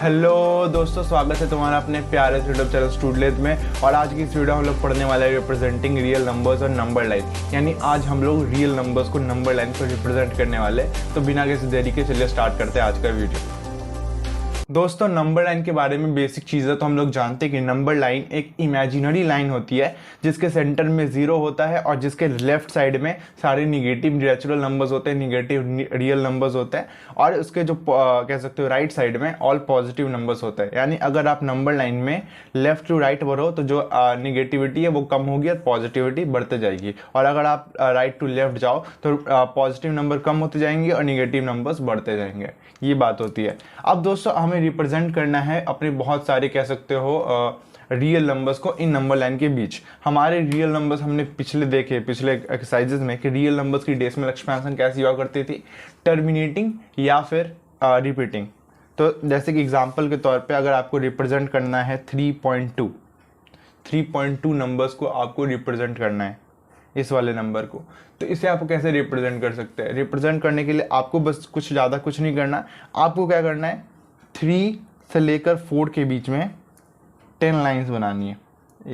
Hello दोस्तों, स्वागत है तुम्हारा अपने प्यारे से यूट्यूब चैनल स्टूडलेट में। और आज की इस वीडियो हम लोग पढ़ने वाले हैं रिप्रेजेंटिंग रियल नंबर्स और नंबर लाइन। यानी आज हम लोग रियल नंबर्स को नंबर लाइन पर रिप्रेजेंट करने वाले हैं। तो बिना किसी देरी के चलिए स्टार्ट करते हैं आज का वीडियो। दोस्तों, नंबर लाइन के बारे में बेसिक चीज़ें तो हम लोग जानते हैं कि नंबर लाइन एक इमेजिनरी लाइन होती है जिसके सेंटर में जीरो होता है और जिसके लेफ्ट साइड में सारे निगेटिव नेचुरल नंबर्स होते हैं, निगेटिव रियल नंबर्स होते हैं। और उसके जो कह सकते हो राइट साइड में ऑल पॉजिटिव नंबर्स होते हैं। यानी अगर आप नंबर लाइन में लेफ्ट टू राइट बढ़ो तो जो निगेटिविटी है वो कम होगी और पॉजिटिविटी बढ़ते जाएगी। और अगर आप राइट टू लेफ्ट जाओ तो पॉजिटिव नंबर कम होते जाएंगे और निगेटिव नंबर्स बढ़ते जाएंगे। ये बात होती है। अब दोस्तों, हमें रिप्रेजेंट करना है अपने बहुत सारे कह सकते हो रियल नंबर्स को इन नंबर लाइन के बीच। हमारे रियल नंबर्स हमने पिछले एक्सरसाइजेस में कि रियल नंबर्स की डेसिमल एक्सपेंशन कैसी हुआ करती थी, टर्मिनेटिंग या फिर रिपीटिंग। तो जैसे कि एग्जांपल के तौर पे अगर आपको रिप्रेजेंट करना है 3.2 नंबर्स को आपको रिप्रेजेंट करना है, इस वाले नंबर को, तो इसे आप कैसे रिप्रेजेंट कर सकते हैं। रिप्रेजेंट करने के लिए आपको बस ज़्यादा कुछ नहीं करना। आपको क्या करना है, 3 से लेकर 4 के बीच में 10 लाइंस बनानी है।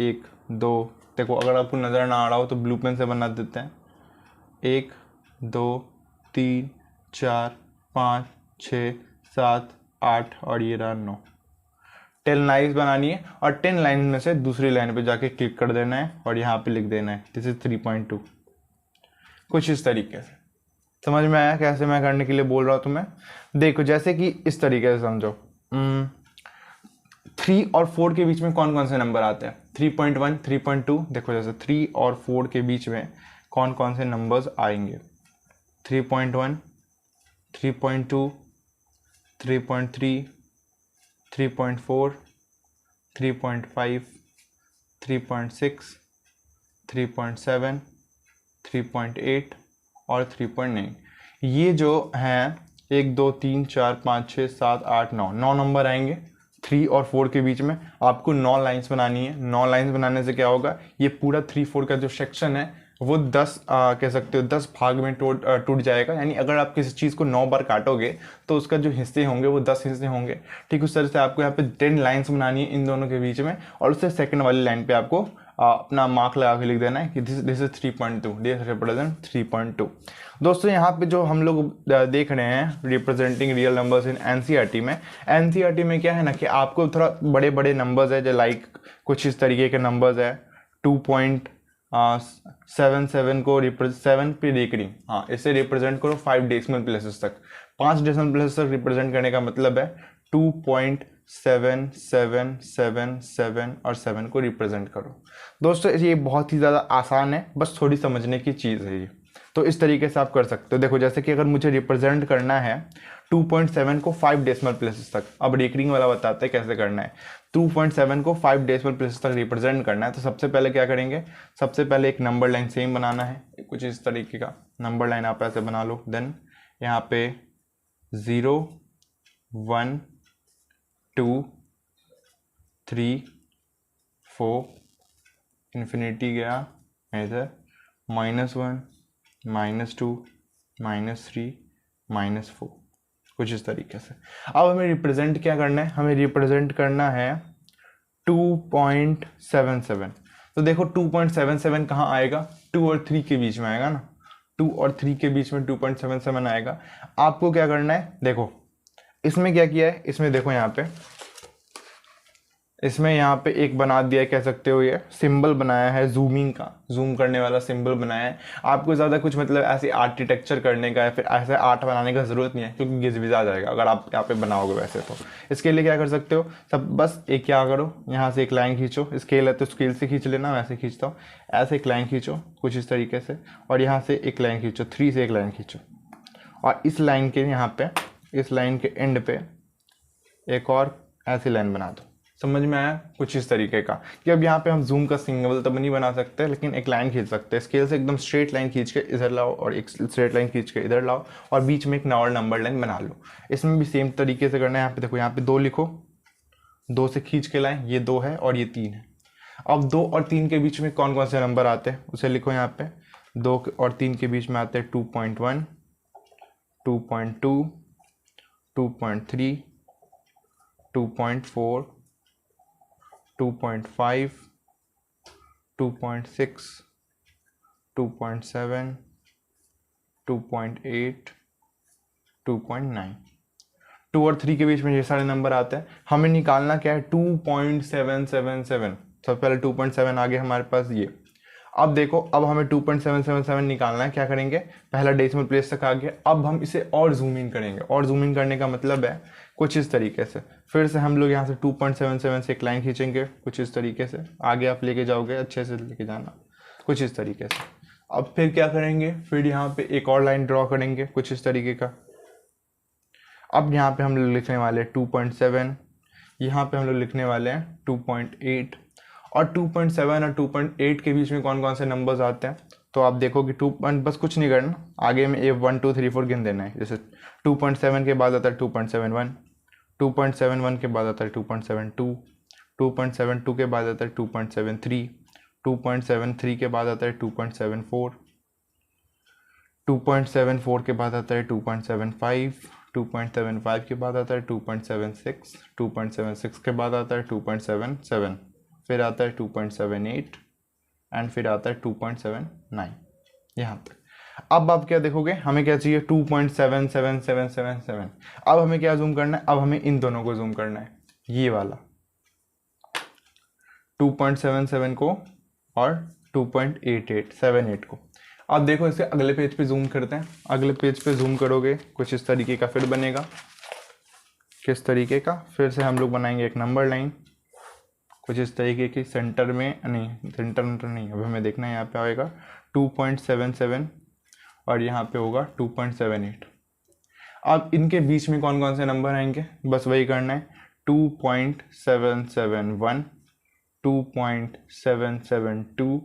1 2, देखो अगर आपको नज़र ना आ रहा हो तो ब्लू पेन से बना देते हैं। 1 2 3 4 5 6 7 8 और ये रहा 9। 10 लाइन्स बनानी है और 10 लाइन में से दूसरी लाइन पे जाके क्लिक कर देना है और यहाँ पे लिख देना है दिस इज 3.2। कुछ इस तरीके से समझ में आया कैसे मैं करने के लिए बोल रहा हूँ तुम्हें। देखो जैसे कि इस तरीके से समझो, 3 और 4 के बीच में कौन कौन से नंबर आते हैं, 3.1 3.2। देखो जैसे 3 और 4 के बीच में कौन कौन से नंबर्स आएंगे, 3.1 3.2 3.3 3.4 3.5 3.6 3.7 3.8 और 3.9। ये जो हैं 1 2 3 4 5 6 7 8 9 नंबर आएंगे 3 और 4 के बीच में। आपको 9 लाइंस बनानी है। 9 लाइंस बनाने से क्या होगा, ये पूरा 3 4 का जो सेक्शन है वो 10 कह सकते हो 10 भाग में टूट जाएगा। यानी अगर आप किसी चीज़ को 9 बार काटोगे तो उसका जो हिस्से होंगे वो 10 हिस्से होंगे। ठीक उस तरह से आपको यहाँ पे 10 लाइंस बनानी है इन दोनों के बीच में। और उससे सेकंड वाली लाइन पे आपको अपना मार्क लगा के लिख देना है कि दिस इज 3.2, दिस रिप्रेजेंट 3.2। दोस्तों, यहाँ पे जो हम लोग देख रहे हैं representing real numbers in NCERT में, एनसीईआरटी में क्या है ना कि आपको थोड़ा बड़े बड़े नंबर्स है जो लाइक कुछ इस तरीके के नंबर्स है। 2.77 को 7 पे देख रही, हाँ इसे रिप्रेजेंट करो 5 डेसिमल प्लेसेस तक। 5 डेसिमल प्लेसेस तक रिप्रेजेंट करने का मतलब है 2.7777 और 7 को रिप्रेजेंट करो। दोस्तों ये बहुत ही ज़्यादा आसान है, बस थोड़ी समझने की चीज़ है ये। तो इस तरीके से आप कर सकते हो। देखो जैसे कि अगर मुझे रिप्रेजेंट करना है 2.7 को 5 डेसिमल प्लेसेस तक, अब रेकरिंग वाला बताते हैं कैसे करना है। 2.7 को 5 डेसिमल प्लेसेस तक रिप्रेजेंट करना है तो सबसे पहले क्या करेंगे, सबसे पहले एक नंबर लाइन सेम बनाना है, कुछ इस तरीके का नंबर लाइन आप ऐसे बना लो। देन यहाँ पे 0 1 2 3 4 इन्फिनिटी गया इधर, -1 -2 -3 -4, कुछ इस तरीके से। अब हमें रिप्रेजेंट क्या करना है, हमें रिप्रेजेंट करना है 2.77। तो देखो 2.77 कहाँ आएगा, 2 और 3 के बीच में आएगा ना, 2 और 3 के बीच में 2.77 आएगा। आपको क्या करना है, देखो इसमें क्या किया है, इसमें देखो यहाँ पे एक बना दिया है, कह सकते हो ये सिंबल बनाया है जूमिंग का, जूम करने वाला सिंबल बनाया है। आपको ज़्यादा कुछ मतलब ऐसे आर्किटेक्चर करने का या फिर ऐसे आर्ट बनाने का ज़रूरत नहीं है क्योंकि गिजबिज आ जाएगा अगर आप यहाँ पे बनाओगे वैसे। तो इसके लिए क्या कर सकते हो, सब बस एक क्या करो, यहाँ से एक लाइन खींचो, स्केल है तो स्केल से खींच लेना, वैसे खींचता हूँ, ऐसे एक लाइन खींचो कुछ इस तरीके से, और यहाँ से एक लाइन खींचो, 3 से एक लाइन खींचो, और इस लाइन के यहाँ पे, इस लाइन के एंड पे एक और ऐसी लाइन बना दो। समझ में आया कुछ इस तरीके का कि अब यहाँ पे हम जूम का सिंबल तो नहीं बना सकते लेकिन एक लाइन खींच सकते हैं। स्केल से एकदम स्ट्रेट लाइन खींच के इधर लाओ और एक स्ट्रेट लाइन खींच के इधर लाओ और बीच में एक और नंबर लाइन बना लो। इसमें भी सेम तरीके से करना है। यहाँ पे देखो, यहाँ पे 2 लिखो, 2 से खींच के लाएं, ये 2 है और ये 3 है। अब 2 और 3 के बीच में कौन कौन से नंबर आते हैं उसे लिखो। यहाँ पे 2 और 3 के बीच में आते हैं 2.1 2.2 2.3 2.4, 2.5, 2.6, 2.7, 2.8, 2.9। 2 और 3 के बीच में ये सारे नंबर आते हैं। हमें निकालना क्या है, 2.777। सबसे पहले 2.7 आ गया हमारे पास ये। अब देखो, अब हमें 2.777 निकालना है। क्या करेंगे, पहला डेसिमल प्लेस तक आ गया। अब हम इसे और जूम इन करेंगे, और जूम इन करने का मतलब है कुछ इस तरीके से। फिर से हम लोग यहाँ से 2.77 से एक लाइन खींचेंगे कुछ इस तरीके से। आगे आप लेके जाओगे, अच्छे से लेके जाना कुछ इस तरीके से। अब फिर क्या करेंगे, फिर यहाँ पे एक और लाइन ड्रॉ करेंगे कुछ इस तरीके का। अब यहाँ पे हम लोग लिखने वाले हैं 2.7, यहाँ पे हम लोग लिखने वाले हैं 2.8। और 2.7 और 2.8 के बीच में कौन कौन से नंबर्स आते हैं, तो आप देखो कि 2 बस कुछ नहीं करना, आगे में 1 2 3 4 गिन देना है। जैसे 2.7 के बाद आता है 2.71, 2.71 के बाद आता है 2.72, 2.72 के बाद आता है 2.73, 2.73 के बाद आता है 2.74, 2.74 के बाद आता है 2.75, 2.75 के बाद आता है 2.76, 2.76 के बाद आता है 2.77, फिर आता है 2.78 एंड फिर आता है 2.79 यहाँ तक। अब आप क्या देखोगे, हमें क्या चाहिए, 2.77777। अब हमें क्या जूम करना है, अब हमें इन दोनों को जूम करना है, ये वाला 2.77 को और 2.8878 को। अब देखो इसे अगले पेज पे जूम करते हैं। अगले पेज पे जूम करोगे कुछ इस तरीके का फिर बनेगा। किस तरीके का, फिर से हम लोग बनाएंगे एक नंबर लाइन कुछ इस तरीके की, सेंटर में नहीं, सेंटर नहीं, अब हमें देखना है यहाँ पे आएगा 2.77 और यहाँ पे होगा 2.78। अब इनके बीच में कौन कौन से नंबर आएंगे, बस वही करना है, 2.771, 2.772।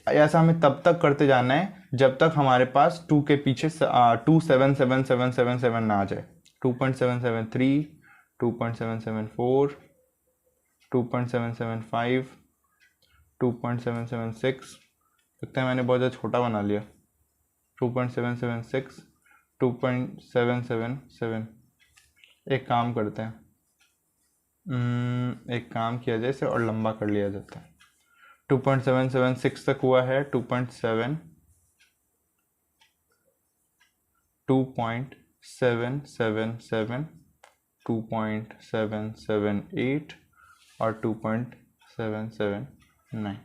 ऐसा हमें तब तक करते जाना है जब तक हमारे पास 2 के पीछे 2.77777 ना आ जाए। 2.773, 2.774, 2.775, 2.776, लगता है मैंने बहुत ज़्यादा छोटा बना लिया, 2.776, 2.777। एक काम करते हैं, एक काम किया जाए इसे और लंबा कर लिया जाता है। 2.776 तक हुआ है, 2.7, 2.777, 2.778 और 2.779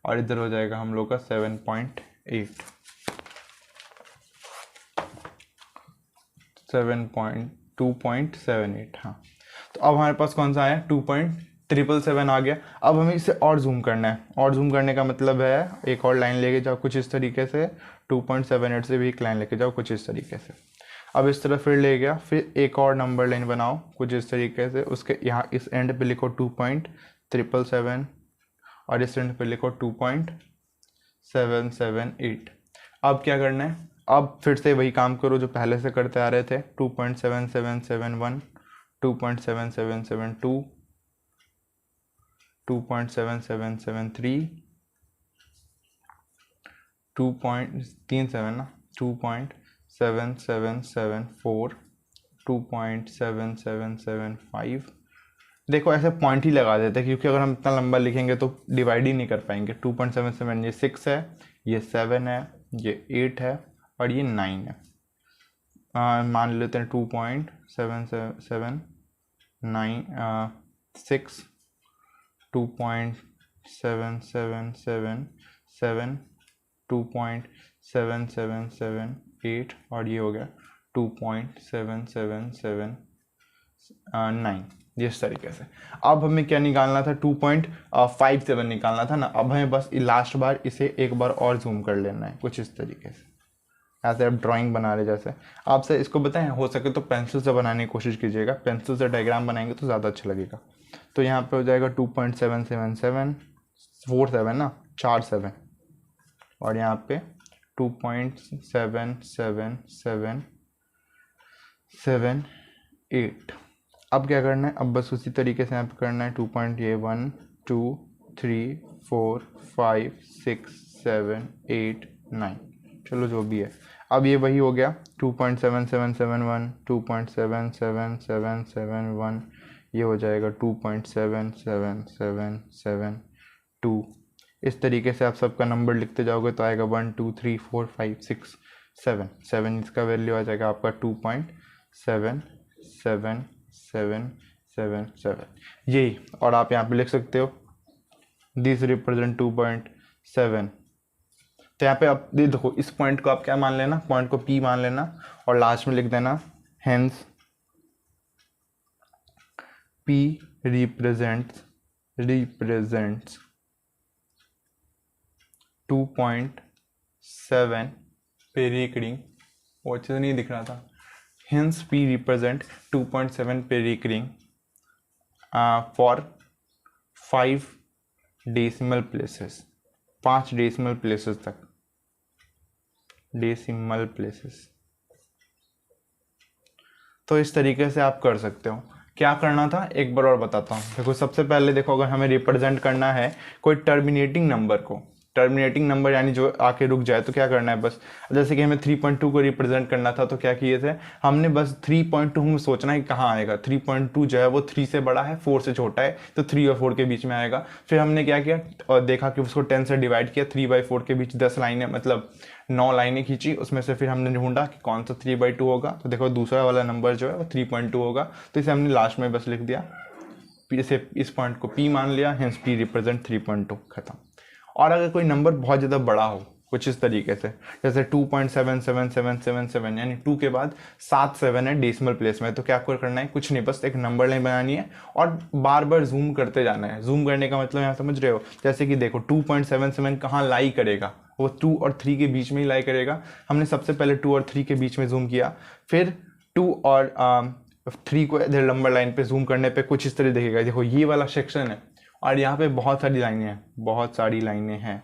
और इधर हो जाएगा हम लोग का 7.8, 2.78। हाँ, तो अब हमारे पास कौन सा आया, 2.777 आ गया। अब हमें इसे और जूम करना है, और जूम करने का मतलब है एक और लाइन लेके जाओ कुछ इस तरीके से, 2.78 से भी एक लाइन लेके जाओ कुछ इस तरीके से। अब इस तरह फिर ले गया, फिर एक और नंबर लाइन बनाओ कुछ इस तरीके से, उसके यहाँ इस एंड पे लिखो 2.777 और इस एंड पे लिखो 2.778। अब क्या करना है, अब फिर से वही काम करो जो पहले से करते आ रहे थे, 2.7771, 2.7772, 2.7773, 2.7774, 2.7775। देखो ऐसे पॉइंट ही लगा देते हैं क्योंकि अगर हम इतना लंबा लिखेंगे तो डिवाइड ही नहीं कर पाएंगे। 2.77 ये 6 है, ये 7 है, ये 8 है और ये 9 है। मान लेते हैं 2.777 9 6, 2.7777 2.7778 और ये हो गया 2.7779। इस तरीके से अब हमें क्या निकालना था, 2.57 निकालना था ना। अब हमें बस लास्ट बार इसे एक बार और जूम कर लेना है कुछ इस तरीके से, ऐसे आप ड्राइंग बना रहे जैसे। आपसे इसको बताएं, हो सके तो पेंसिल से बनाने की कोशिश कीजिएगा, पेंसिल से डायग्राम बनाएंगे तो ज़्यादा अच्छा लगेगा। तो यहाँ पे हो जाएगा 2.777 47 ना, 4 7 और यहाँ पे 2.77778। अब क्या करना है, अब बस उसी तरीके से यहाँ पे करना है 2.1 2 3 4 5 6 7 8 9, चलो जो भी है। अब ये वही हो गया 2.7771, 2.77771, ये हो जाएगा 2.777772। इस तरीके से आप सबका नंबर लिखते जाओगे तो आएगा 1 2 3 4 5 6 7 इसका वैल्यू आ जाएगा आपका 2.77777। यही, और आप यहाँ पे लिख सकते हो दिस रिप्रेजेंट 2.7। तो यहाँ पे आप देखो, इस पॉइंट को आप क्या मान लेना, पॉइंट को P मान लेना और लास्ट में लिख देना हेंस P रिप्रेजेंट्स 2.7 पेरिक रिंग। वो अच्छे से नहीं दिख रहा था। हेंस P रिप्रेजेंट 2.7 पेरिक रिंग for 5 decimal places, 5 decimal places तक, डेसिमल प्लेसेस। तो इस तरीके से आप कर सकते हो। क्या करना था एक बार और बताता हूँ। देखो सबसे पहले देखो, अगर हमें रिप्रेजेंट करना है कोई टर्मिनेटिंग नंबर को, टर्मिनेटिंग नंबर यानी जो आके रुक जाए, तो क्या करना है, बस जैसे कि हमें 3.2 को रिप्रेजेंट करना था तो क्या किए थे हमने, बस 3.2 हमें सोचना है कि कहाँ आएगा। 3.2 जो है वो 3 से बड़ा है, 4 से छोटा है, तो 3 और 4 के बीच में आएगा। फिर हमने क्या किया और देखा कि उसको 10 से डिवाइड किया, 3/4 के बीच 10 लाइनें, मतलब 9 लाइनें खींची। उसमें से फिर हमने ढूंढा कि कौन सा 3/2 होगा। तो देखो दूसरा वाला नंबर जो है वो 3.2 होगा, तो इसे हमने लास्ट में बस लिख दिया, इसे इस पॉइंट को P मान लिया, हेंस P रिप्रेजेंट 3.2, खत्म। और अगर कोई नंबर बहुत ज़्यादा बड़ा हो, कुछ इस तरीके से, जैसे 2.77777 यानी 2 के बाद 7 7 है डेसिमल प्लेस में, तो क्या आपको करना है, कुछ नहीं, बस एक नंबर लाइन बनानी है और बार बार जूम करते जाना है। जूम करने का मतलब यहाँ समझ रहे हो, जैसे कि देखो 2.77 कहाँ लाई करेगा, वो 2 और 3 के बीच में ही लाई करेगा। हमने सबसे पहले 2 और 3 के बीच में जूम किया, फिर 2 और 3 को इधर नंबर लाइन पे जूम करने पे कुछ इस तरह दिखेगा। देखो ये वाला सेक्शन है और यहाँ पे बहुत सारी लाइनें हैं, बहुत सारी लाइनें हैं।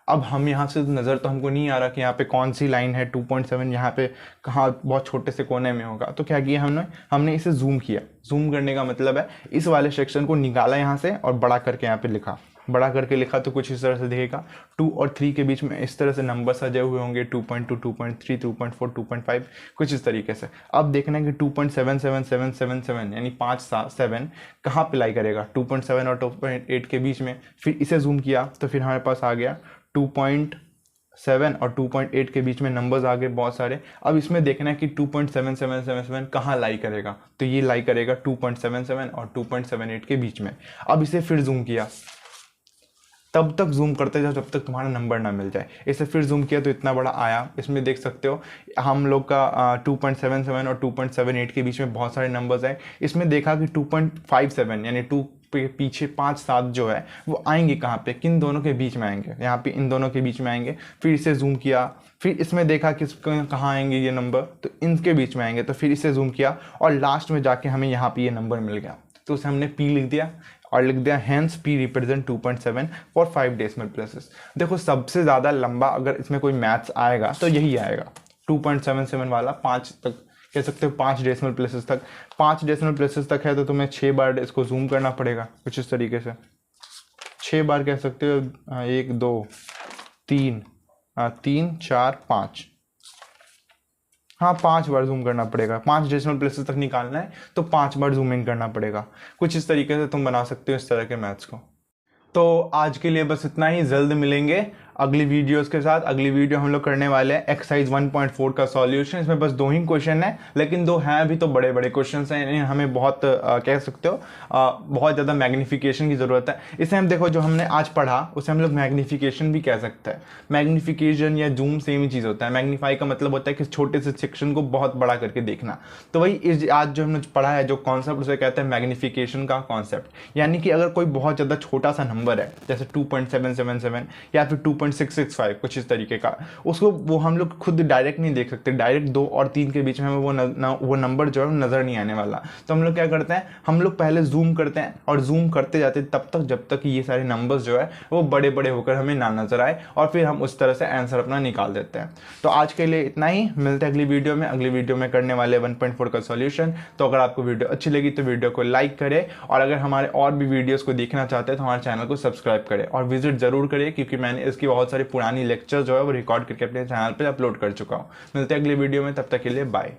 अब हम यहाँ से नज़र तो हमको नहीं आ रहा कि यहाँ पे कौन सी लाइन है 2.7 यहाँ पे कहाँ बहुत छोटे से कोने में होगा। तो क्या किया हमने इसे जूम किया। जूम करने का मतलब है इस वाले सेक्शन को निकाला यहाँ से और बड़ा करके यहाँ पे लिखा, बड़ा करके लिखा तो कुछ इस तरह से दिखेगा। 2 और 3 के बीच में इस तरह से नंबर सजे हुए होंगे, 2.2 2.3 2.4 2.5, कुछ इस तरीके से। अब देखना है कि 2.77777 यानी 5 7 कहाँ पे लाई करेगा, 2.7 और 2.8 के बीच में। फिर इसे जूम किया तो फिर हमारे पास आ गया 2.7 और 2.8 के बीच में नंबर्स आ गए बहुत सारे। अब इसमें देखना है कि 2.7777 कहाँ लाई करेगा, तो ये लाई करेगा 2.77 और 2.78 के बीच में। अब इसे फिर जूम किया, तब तक जूम करते जाओ जब तक तुम्हारा नंबर ना मिल जाए। इसे फिर जूम किया तो इतना बड़ा आया। इसमें देख सकते हो हम लोग का 2.77 और 2.78 के बीच में बहुत सारे नंबर्स हैं। इसमें देखा कि 2.57 यानी 2 पे पीछे 5 7 जो है वो आएंगे कहाँ पे, किन दोनों के बीच में आएंगे, यहाँ पे इन दोनों के बीच में आएंगे। फिर इसे जूम किया, फिर इसमें देखा कि कहाँ आएंगे ये नंबर, तो इनके बीच में आएंगे। तो फिर इसे जूम किया और लास्ट में जाके हमें यहाँ पे ये नंबर मिल गया, तो उसे हमने P लिख दिया और लिख दिया hence P represent 2.7 for 5 decimal places. देखो सबसे ज़्यादा लंबा अगर इसमें कोई मैथ्स आएगा तो यही आएगा, 2.77 वाला 5 तक कह सकते हो, 5 डेसिमल प्लेसेस तक। 5 डेसिमल प्लेसेस तक है तो तुम्हें 6 बार इसको जूम करना पड़ेगा, कुछ इस तरीके से 6 बार कह सकते हो, 1 2 3 4 5, हाँ 5 बार जूम करना पड़ेगा। 5 डेसिमल प्लेसेस तक निकालना है तो 5 बार जूम इन करना पड़ेगा। कुछ इस तरीके से तुम बना सकते हो इस तरह के मैथ्स को। तो आज के लिए बस इतना ही, जल्द मिलेंगे अगली वीडियोस के साथ। अगली वीडियो हम लोग करने वाले हैं एक्सरसाइज 1.4 का सॉल्यूशन। इसमें बस 2 ही क्वेश्चन है, लेकिन 2 हैं भी तो बड़े बड़े क्वेश्चन हैं, हमें बहुत कह सकते हो बहुत ज़्यादा मैग्नीफिकेशन की ज़रूरत है। इसे हम देखो जो हमने आज पढ़ा उसे हम लोग मैग्नीफिकेशन भी कह सकते हैं। मैग्नीफिकेशन या जूम सेम ही चीज़ होता है। मैग्नीफाई का मतलब होता है कि छोटे से सेक्शन को बहुत बड़ा करके देखना। तो वही इस आज जो हमने पढ़ा है जो कॉन्सेप्ट, उसे कहते हैं मैग्नीफिकेशन का कॉन्सेप्ट। यानी कि अगर कोई बहुत ज़्यादा छोटा सा नंबर है जैसे 2.777 या फिर 2.665 कुछ इस तरीके का, उसको वो हम लोग खुद डायरेक्ट नहीं देख सकते। डायरेक्ट 2 और 3 के बीच में हमें वो नंबर जो है नज़र नहीं आने वाला। तो हम लोग क्या करते हैं, हम लोग पहले जूम करते हैं और जूम करते जाते हैं तब तक जब तक ये सारे नंबर्स जो है वो बड़े बड़े होकर हमें ना नजर आए, और फिर हम उस तरह से आंसर अपना निकाल देते हैं। तो आज के लिए इतना ही, मिलते हैं अगली वीडियो में। अगली वीडियो में करने वाले 1.4 का सॉल्यूशन। तो अगर आपको वीडियो अच्छी लगी तो वीडियो को लाइक करें, और अगर हमारे और भी वीडियोज़ को देखना चाहते हैं तो हमारे चैनल को सब्सक्राइब करें और विजिट जरूर करिए, क्योंकि मैंने इसकी बहुत सारी पुरानी लेक्चर जो है वो रिकॉर्ड करके अपने चैनल पे अपलोड कर चुका हूँ। मिलते हैं अगली वीडियो में, तब तक के लिए बाय।